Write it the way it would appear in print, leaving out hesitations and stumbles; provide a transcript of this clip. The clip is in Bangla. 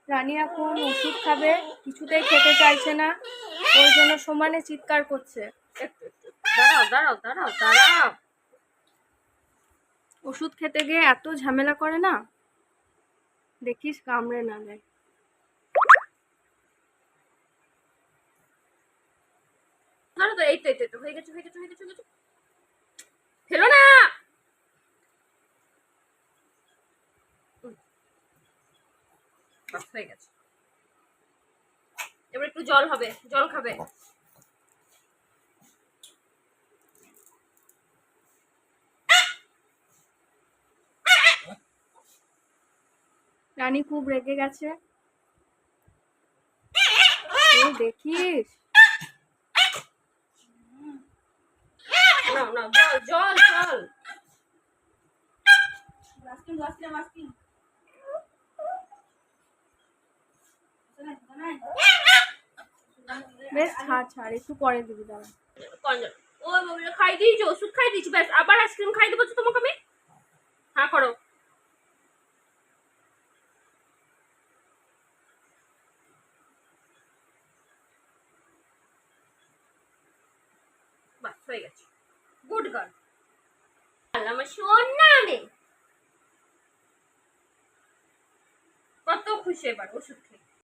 রানী এখন ওষুধ খাবে, কিছুতেই খেতে চাইছে না, ওর জন্য সমানে চিৎকার করছে। দাঁড়াও দাঁড়াও দাঁড়াও দাঁড়াও। ওষুধ খেতে গিয়ে এত ঝামেলা করে না, দেখিস কামড়ে না দেয়। ধরো তো, এই তো এই তো হয়ে গেছে হয়ে গেছে হয়ে গেছে হয়ে গেছে। ফেলো না। বাস হয়ে গেছে। এবার একটু জল হবে, জল খাবে। রানী খুব রেগে গেছে, এই দেখিস। না না, জল জল জল। বেশ ছাড় ছাড়, একটু পরে দিবি, দাঁড়া। ও খাই দিয়েছি, ওষুধ খাই দিয়েছি, ব্যাস আবার আইসক্রিম খাই দেবো তো তোমাকে আমি। হ্যাঁ করো। বাস হয়ে গেছে। গুড গার্ল, আমার সোনা মেয়ে। কত খুশি এবার ওষুধ খেয়ে।